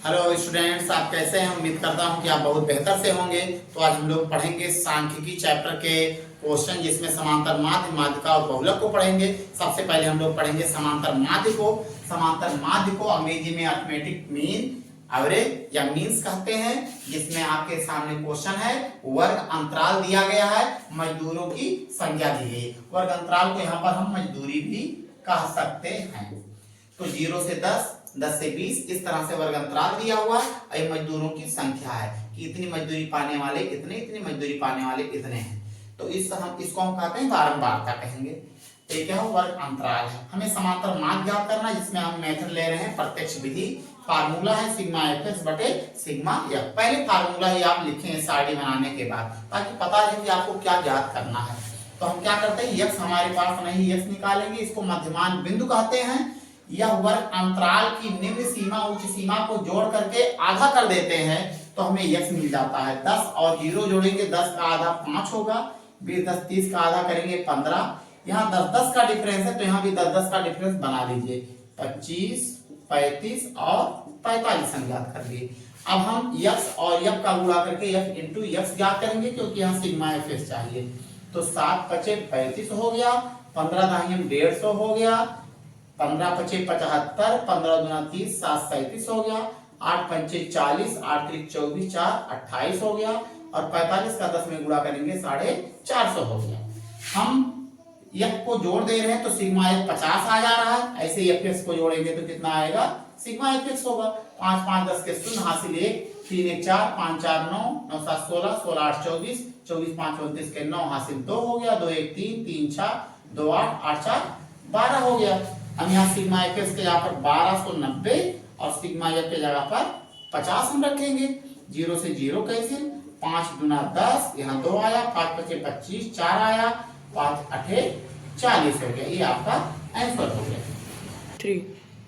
Hello students, आप कैसे हैं? उम्मीद करता हूं कि आप बहुत बेहतर से होंगे। तो आज हम लोग पढ़ेंगे सांख्यिकी चैप्टर के क्वेश्चन, जिसमें समांतर माध्य, माध्यिका और बहुलक को पढ़ेंगे। सबसे पहले हम लोग पढ़ेंगे समांतर माध्य को। समांतर माध्य को अंग्रेजी में अरिथमेटिक मीन, एवरेज या मीन्स कहते हैं। जिसमें आपके सामने क्वेश्चन है, वर्ग अंतराल दिया गया है, मजदूरों की संख्या दी गई। वर्ग अंतराल को यहाँ पर हम मजदूरी भी कह सकते हैं। तो 0 से 10, 10 से 20, इस तरह से वर्ग अंतराल दिया हुआ है। मजदूरों की संख्या है कि इतनी मजदूरी पाने वाले इतने, इतनी मजदूरी पाने वाले इतने हैं। तो इसको हम कहते हैं बारंबारता कहेंगे। तो ये क्या है? वर्ग अंतराल है। हमें समांतर माध्य ज्ञात करना है, जिसमें हम मेथड ले रहे हैं प्रत्यक्ष विधि। फार्मूला है सिग्मा एफ बटे सिग्मा एफ। पहले फार्मूला ही आप लिखें सारणी बनाने के बाद, ताकि पता रहे कि आपको क्या ज्ञात करना है। तो हम क्या करते हैं, यक्स हमारे पास नहीं, यक्स निकालेंगे। इसको मध्यमान बिंदु कहते हैं। यह वर्ग अंतराल की निम्न सीमा उच्च सीमा को जोड़ करके आधा कर देते हैं, तो हमें यक्स मिल जाता है। 10 और 0 जोड़ेंगे, 10 का आधा 5 होगा। 20, 10, 30 का आधा करेंगे 15। यहाँ 10, 10 का डिफरेंस है, तो यहाँ भी 10, 10 का डिफरेंस बना लीजिए। 25, 35 और 45 संज्ञात कर लिए। अब हम यक्स और यफ का गुणा करके यफ इंटू यक्स ज्ञात करेंगे, क्योंकि यहाँ सिग्मा एफ चाहिए। तो 7 पचे 35 हो गया, 15 दाहिने 150 हो गया, 15 पचे 75, 15 दूना 30, 7 37 हो गया, 8 पंचे 40, 8 त्रिक 24, 4 28 हो गया, और 45 का 10 में गुणा करेंगे 450 हो गया। हम एफ को जोड़ दे रहे हैं, तो सिग्मा एफ 50 आ जा रहा है। ऐसे एफ एक्स को जोड़ेंगे तो कितना आएगा? सिग्मा एफ एक्स होगा। 5 5 10 के शून्य हासिल 1, 3 1 4, 5 4 9, 9 7 16, 16 8 24, 24 5 29 के 9 हासिल 2 हो गया, 2 1 3, 3 6, 2 8, 8 4 12 हो गया। हम यहाँ सिग्मा एफ एक्स के यहाँ पर 1290 और सिग्मा एफ के जगह पर 50 हम रखेंगे। 0 से 0 कैसे? 5 दूना 10, यहाँ 2 आया, 5 पचे 25, 4 आया, 5 8 40 हो गया। ये आपका आंसर हो गया 3।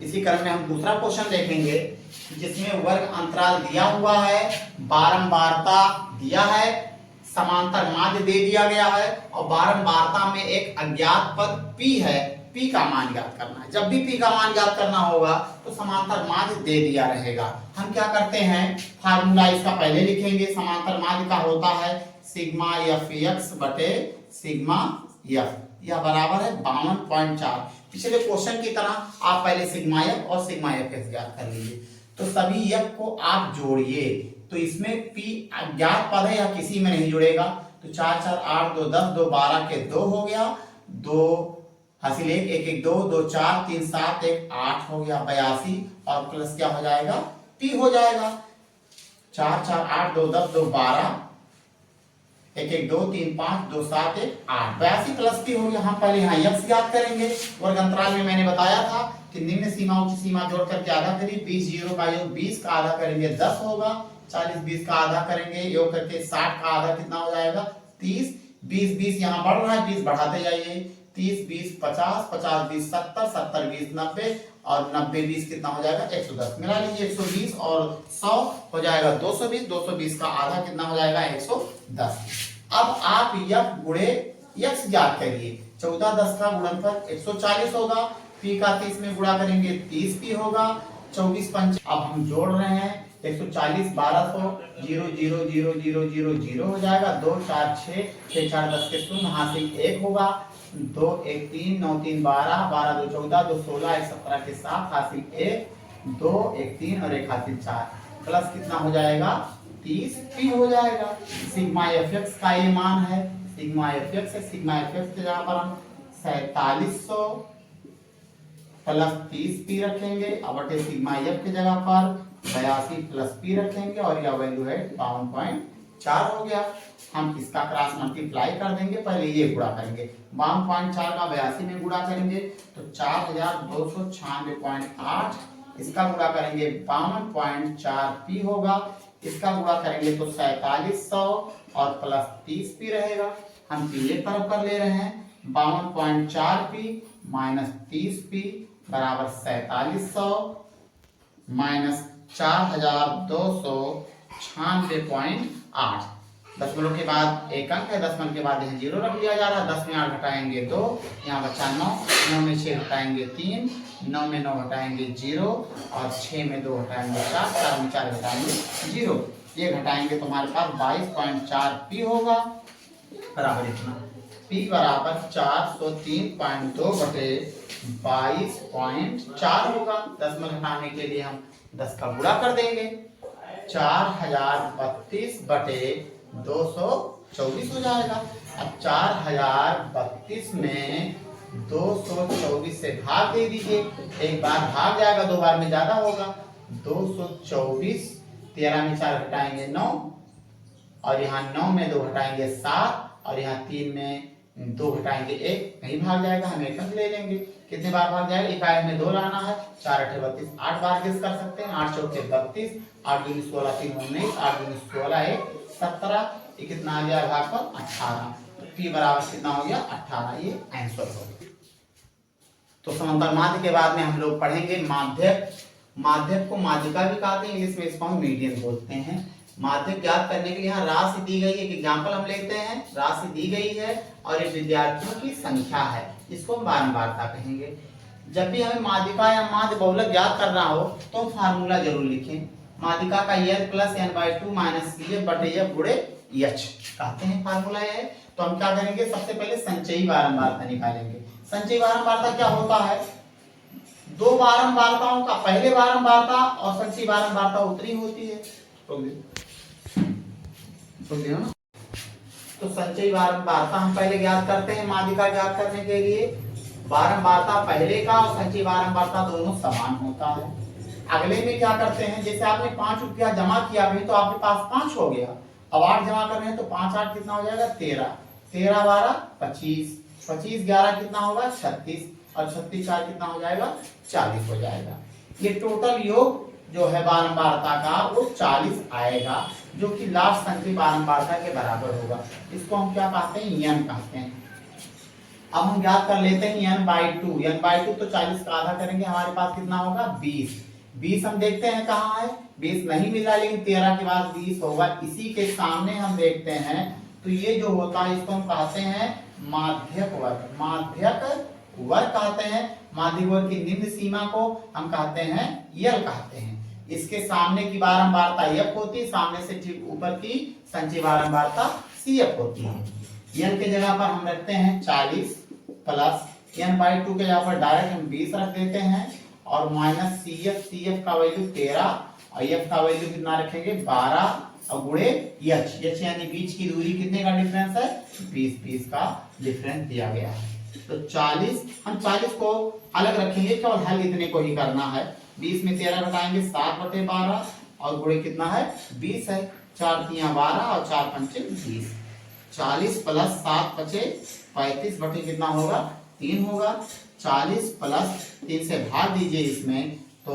इसी क्रम में हम दूसरा क्वेश्चन देखेंगे, जिसमें वर्ग अंतराल दिया हुआ है, बारंबारता दिया है, समांतर माध्य दे दिया गया है, और बारंबारता में एक अज्ञात पद p है। p का मान ज्ञात करना है। जब भी p का मान ज्ञात करना होगा तो समांतर माध्य दे दिया रहेगा। हम क्या करते हैं, फार्मूला इसका पहले लिखेंगे। समांतर माध्य का होता है सिग्मा एफ एक्स बटे सिग्मा एफ। यह बराबर है 52.4। पिछले क्वेश्चन की तरह आप पहले सिग्मा एफ और सिग्मा एफ एक्स ज्ञात कर लीजिए। तो सभी एफ को आप जोड़िए, तो इसमें p अज्ञात पद है, यह किसी में नहीं जुड़ेगा। तो 4 4 8 2 10, 2 12 के 2 हो गया, 2 हासिल 1 1 1 2 2 4 3 7 1 8 हो गया 82, और प्लस क्या हो जाएगा? p हो जाएगा। 4 4 8 2 10, 2 12, 1 1 2 3 5 2 7 1 8, 82 प्लस p हो गया। हम पहले यहाँ यक्स ज्ञात करेंगे। वर्ग अंतराल में मैंने बताया था कि निम्न सीमा उच्च सीमा जोड़ करके आधा करिए। 20 0 का योग 20 का आधा करेंगे 10 होगा, 40 20 का आधा करेंगे योग करके 60 का आधा कितना हो जाएगा? 30। 20 20 यहाँ बढ़ रहा है, 20 बढ़ाते जाइए। 30 20 50, 50 20 70, 70 20 90, और 90 20 कितना हो जाएगा? 110। मिला लीजिए, 120 और 100 हो जाएगा 220, 220 का आधा कितना हो जाएगा? 110। अब आप यफ गुणे यक्स ज्ञात करिए। 14 10 का गुणनफल 140 होगा, p का 30 में गुणा करेंगे 30 p होगा, 24 5। अब हम जोड़ रहे हैं 140 1200, 0 0 0 0 0 0 हो जाएगा। 2 4 6, 6 4 10 के शून्य हासिल 1 होगा, 2 1 3 9 3 12, 12 2 14, 2 16, 1 17 के 7 हासिल 1, 2 1 3 और 1 हासिल 4, प्लस कितना हो जाएगा? 30 p हो जाएगा। सिग्मा एफ एक्स का ये मान है, सिग्मा एफ एक्स है। सिग्मा एफ एक्स के जगह पर हम 4700 प्लस 30 p रखेंगे, अब बटे सिग्मा एफ की जगह पर 82 प्लस p रखेंगे, और यह वैल्यू है 52.4 हो गया। हम इसका क्रॉस मल्टीप्लाई कर देंगे, पहले ये गुणा करेंगे। 52.4 का 82 में गुणा करेंगे तो 4296.8, इसका गुणा करेंगे 52.4 p होगा, इसका गुणा करेंगे तो 4700 और प्लस 30 p रहेगा। हम पीछे तरफ कर ले रहे हैं। 52.4 p माइनस 30 p बराबर 4700 माइनस 4296.8। दशमलव के बाद एक अंक है, दशमलव के बाद यहाँ 0 रख लिया जा रहा है। 10 में 8 घटाएंगे 2, यहाँ बचा 9, 9 में 6 घटाएंगे 3, 9 में 9 घटाएंगे 0 और 6 में 2 घटाएंगे 4, 4 में 4 घटाएंगे 0। ये घटाएंगे तो हमारे पास 22.4 पी होगा बराबर इतना। पी बराबर 403.2 बटे 22.4 होगा। 10 में घटाने के लिए हम 10 का गुणा कर देंगे। 4032 बटे 224 हो जाएगा। अब 4032 में 224 से भाग दे दीजिए। एक बार भाग जाएगा, दो बार में ज्यादा होगा। 224, 13 में 4 घटाएंगे 9 और यहाँ 9 में 2 घटाएंगे 7 और यहाँ 3 में 2 घटाएंगे 1, नहीं भाग जाएगा, हम एक अंक ले लेंगे। कितने बार भाग जाएगा? इकाई में 2 लाना है। 4 8 32, 8 बार गेस कर सकते हैं। 8 चौके 32, 8 दूनी 16, 3 19, 8 दूनी 16 1 17। ये कितना आ गया भागफल? 18। तो पी बराबर कितना हो गया? 18। ये आंसर हो गया। तो समांतर माध्य के बाद में हम लोग पढ़ेंगे माध्यक। माध्यक को माध्यिका भी कहते हैं, इंग्लिश में इसको हम मीडियन बोलते हैं। माध्यक ज्ञात करने के लिए यहाँ राशि दी गई है। एक एग्जाम्पल हम लेते हैं। राशि दी गई है और ये विद्यार्थियों की संख्या है, इसको हम बारंबारता कहेंगे। जब भी हमें माध्यिका या माध्य बहुलक ज्ञात करना हो तो फार्मूला जरूर लिखें। माध्यिका का n plus n/2 minus CF बटे F गुणे H कहते हैं, फार्मूला है। तो हम क्या करेंगे? सबसे पहले संचयी बारंबारता निकालेंगे। संचयी बारंबारता क्या होता है? दो बारंबारताओं का पहले बारंबारता और संचयी बारंबारता उतनी होती है। तो संचयी बारंबारता हम पहले ज्ञात करते हैं। माध्यिका ज्ञात करने के लिए बारंबारता पहले का और संचयी बारंबारता दोनों समान होता है। अगले में क्या करते हैं? जैसे आपने 5 रुपया जमा किया है तो आपके पास 5 हो गया। अब 8 जमा कर रहे हैं तो 5 8 कितना हो जाएगा? 13। 13 12 25, 25 11 कितना होगा? 36 और 36 4 कितना हो जाएगा? 40 हो जाएगा। ये टोटल योग जो है बारंबारता का वो 40 आएगा, जो कि लास्ट संख्या बारंबारता के बराबर होगा। इसको हम क्या कहते हैं? n कहते हैं। अब हम ज्ञात कर लेते हैं n/2। n/2 तो 40 का आधा करेंगे, हमारे पास कितना होगा? 20। 20 हम देखते हैं कहाँ है? 20 नहीं मिला, लेकिन 13 के बाद 20 होगा। इसी के सामने हम देखते हैं तो ये जो होता है इसको हम कहते हैं माध्यक वर्ग। माध्यक वर्ग कहते हैं। माध्यक वर्ग की निम्न सीमा को हम कहते हैं यल कहते हैं। इसके सामने की बारंबारता F होती है, सामने से ठीक ऊपर की संचयी बारंबारता CF होती है। n के जगह पर हम रखते हैं 40 प्लस n/2 के जगह पर डायरेक्ट हम 20 रख देते हैं और माइनस CF का वैल्यू 13 और F का वैल्यू कितना रखेंगे? 12 और गुणे H यानी बीच की दूरी कितने का डिफरेंस है? 20 का डिफरेंस दिया गया है। तो 40, हम 40 को अलग रखेंगे, केवल हल इतने को ही करना है। 20 में 13 घटाएंगे 7 बटे 12 और गुणे कितना है? 20 है। 4 3 12 और 4 5 20। 40 प्लस 7 बचे 35 बटे कितना होगा? 3 होगा। 40 प्लस 3 से भाग दीजिए इसमें, तो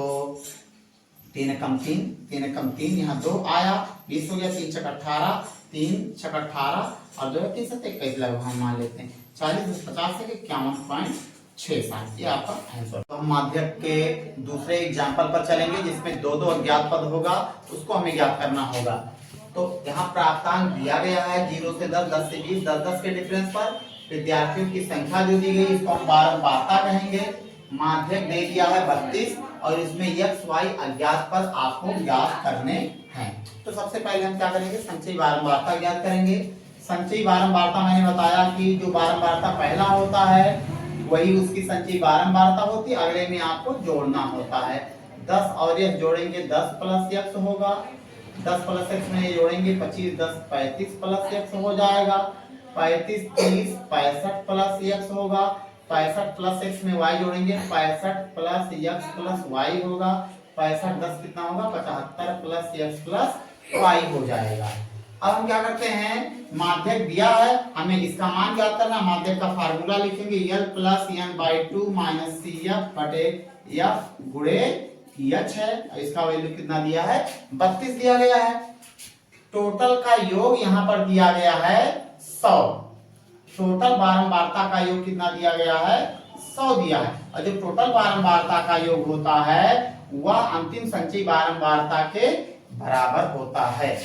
3 कम 3, 3 कम 3, यहाँ 2 आया, 20 हो गया। 3 छक 18, 3 छक 18 और 2 3 7 21 लगभग हम मान लेते हैं। 40 50 से 51.67 ये आपका आंसर। तो हम माध्यक के दूसरे एग्जाम्पल पर चलेंगे जिसमें दो अज्ञात पद होगा, उसको हमें ज्ञात करना होगा। तो यहाँ प्राप्तांक दिया गया है 0 से 10, 10 से 20, 10 के डिफरेंस पर विद्यार्थियों की संख्या जो दी गई इसको हम बारंबारता कहेंगे। माध्यक दे दिया है 32 और इसमें x y अज्ञात पद आपको ज्ञात करने हैं। तो सबसे पहले हम क्या करेंगे? संचयी बारंबारता ज्ञात करेंगे। संचयी बारंबारता मैंने बताया कि जो बारंबारता पहला होता है वही उसकी संचयी बारंबारता होती है, अगले में आपको जोड़ना होता है। 10 और x जोड़ेंगे 10 प्लस x होगा। 10 प्लस x में जोड़ेंगे 25, 10 35 प्लस x हो जाएगा। 35 30 65 प्लस x होगा। 65 प्लस x में y जोड़ेंगे 65 प्लस x प्लस y होगा। 65 10 कितना होगा? 75 प्लस x प्लस y हो जाएगा। अब हम क्या करते हैं? माध्यक दिया है, हमें इसका मान ज्ञात करना। माध्यक का फार्मूला लिखेंगे L plus n/2 minus CF बटे F गुणे H है। इसका वैल्यू कितना दिया है? 32 दिया गया है। टोटल का योग यहाँ पर दिया गया है 100। टोटल बारंबारता का योग कितना दिया गया है? 100 दिया है। और जो टोटल बारंबारता का योग होता है वह अंतिम संचयी बारंबारता के बराबर होता है।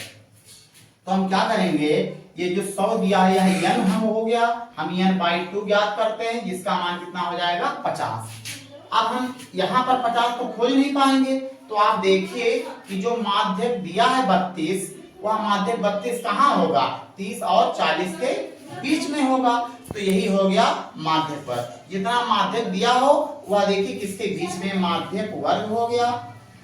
तो हम क्या करेंगे? ये जो 100 दिया है यह n हम हो गया, हम n/2 ज्ञात करते हैं जिसका मान कितना हो जाएगा? 50। अब हम यहाँ पर 50 तो खोज नहीं पाएंगे, तो आप देखिए कि जो माध्यक दिया है 32, वह माध्यक 32 कहाँ होगा? 30 और 40 के बीच में होगा। तो यही हो गया माध्यक वर्ग। जितना माध्यक दिया हो वह देखिए किसके बीच में? माध्यक वर्ग हो गया,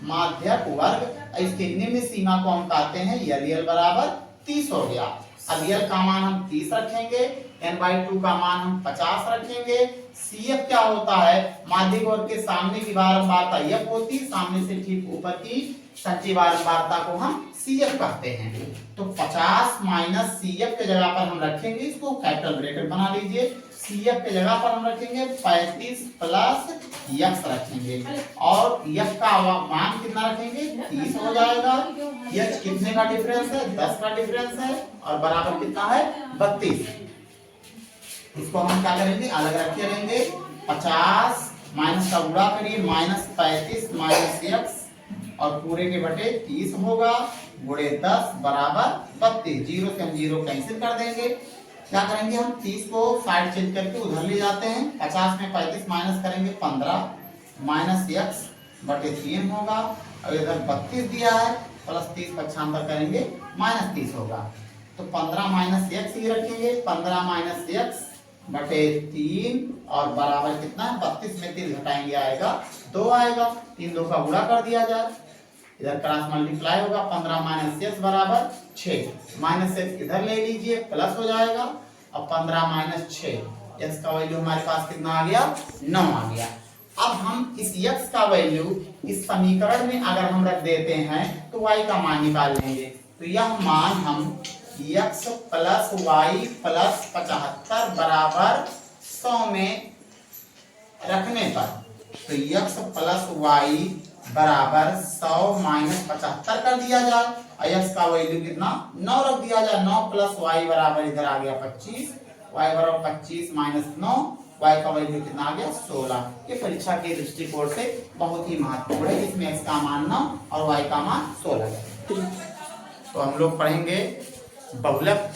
माध्यक वर्ग। इसके निम्न सीमा को हम कहते हैं यल बराबर 30 हो गया। अब यल का मान हम 30 रखेंगे, n/2 का मान हम 50 रखेंगे। CF क्या होता है? माध्यक वर्ग के सामने की बारंबारता f होती, सामने से ठीक ऊपर की संचयी बारंबारता को हम CF कहते हैं। तो 50 माइनस CF के जगह पर हम रखेंगे, इसको कैपिटल ब्रैकेट बना लीजिए। CF के जगह पर हम रखेंगे 35 प्लस x रखेंगे, और f का मान कितना रखेंगे? 30 हो जाएगा। h कितने का डिफरेंस है? 10 का डिफरेंस है, और बराबर कितना है? 32। इसको हम क्या करेंगे? अलग रखे रहेंगे। 50 माइनस का गुणा करिए, माइनस 35 माइनस x, और पूरे के बटे 30 होगा, गुणे 10 बराबर 32। 0 से हम 0 कैंसिल कर देंगे। क्या करेंगे? हम 30 को साइड चेंज करके उधर ले जाते हैं। 50 में 35 माइनस करेंगे 15 माइनस x बटे 3 होगा, और इधर 32 दिया है, प्लस 30 पक्षांतर करेंगे माइनस 30 होगा। तो 15 माइनस x ही रखेंगे, 15 माइनस x बटे 3, और बराबर कितना है? 32 में 3 घटाएंगे आएगा 2 आएगा। 3 2 का गुणा कर दिया जाए, इधर क्रॉस मल्टीप्लाई होगा। 15 माइनस x बराबर 6, माइनस x इधर ले लीजिए, प्लस हो जाएगा। अब 15 माइनस 6, x का वैल्यू हमारे पास कितना आ गया? 9 आ गया। अब हम इस x का वैल्यू इस समीकरण में अगर हम रख देते हैं तो y का मान निकाल लेंगे। तो यह मान हम x प्लस y प्लस 75 बराबर 100 में रखने पर, तो x प्लस y बराबर 100 माइनस 75 कर दिया जाए, और x का वैल्यू कितना? 9 रख दिया जाए। 9 प्लस y बराबर इधर आ गया 25, y बराबर 25 माइनस 9, y का वैल्यू कितना आ गया? 16। ये परीक्षा के दृष्टिकोण से बहुत ही महत्वपूर्ण है। इसमें x का मान 9 और y का मान 16 है। तो हम लोग पढ़ेंगे बहुलक।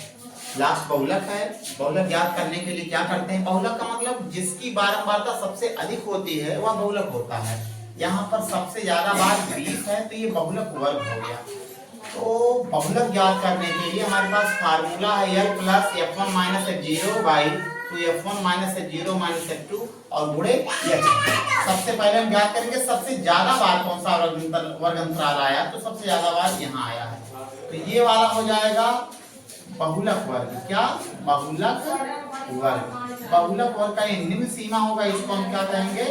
लास्ट बहुलक है। बहुलक ज्ञात करने के लिए क्या करते हैं? बहुलक का मतलब जिसकी बारंबारता सबसे अधिक होती है वह बहुलक होता है। यहाँ पर सबसे ज्यादा बार 20 है, तो ये बहुलक वर्ग हो गया। तो बहुलक ज्ञात करने के लिए हमारे पास फार्मूला है l plus f1 minus f0 by 2f1 minus f0 minus f2 और गुणे h। सबसे पहले हम ज्ञात करेंगे सबसे ज्यादा बार कौन सा वर्ग अंतराल आया, तो सबसे ज्यादा बार यहाँ आया है, तो ये वाला हो जाएगा बहुलक वर्ग। क्या? बहुलक वर्ग। बहुलक वर्ग का ये निम्न सीमा होगा, इसको हम क्या कहेंगे?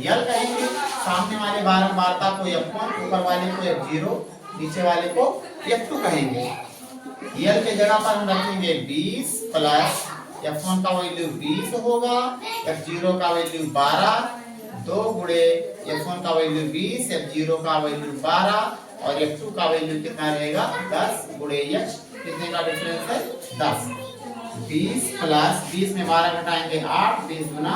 यल कहेंगे। सामने वाले बारंबारता को f1, ऊपर वाले को f0, नीचे वाले को f2 कहेंगे। यल के जगह पर हम रखेंगे 20 प्लस f1 का वैल्यू 20 होगा, f0 का वैल्यू 12, 2 गुणे f1 का वैल्यू 20, f0 का वैल्यू 12, और f2 का वैल्यू कितना रहेगा? 10 गुणे h। कितने का डिफरेंस है? 10। 20 प्लस 20 में 12 घटाएंगे 8, 20 गुना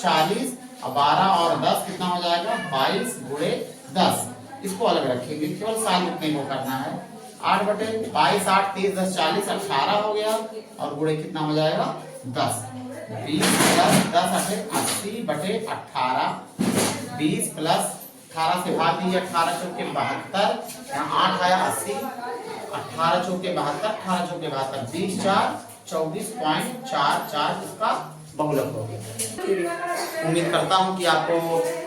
40, और 12 और 10 कितना हो जाएगा? 22 गुणे 10। इसको अलग रखेंगे, केवल साल लिखने को करना है। 8 बटे 22, 8 30 10 40, 18 हो गया, और गुणे कितना हो जाएगा? 10। 20 प्लस 10 80 बटे 18, 20 प्लस 18 से भाग दीजिए, 18 चौके 72, यहाँ 8 आया 80, 18 चौके 72, 18 चौके 72, 20 4 24.44 इसका बहुलक हो गया। उम्मीद करता हूँ कि आपको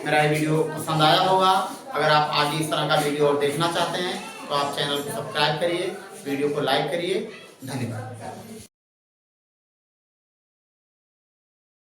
मेरा ये वीडियो पसंद आया होगा। अगर आप आगे इस तरह का वीडियो और देखना चाहते हैं तो आप चैनल को सब्सक्राइब करिए, वीडियो को लाइक करिए। धन्यवाद।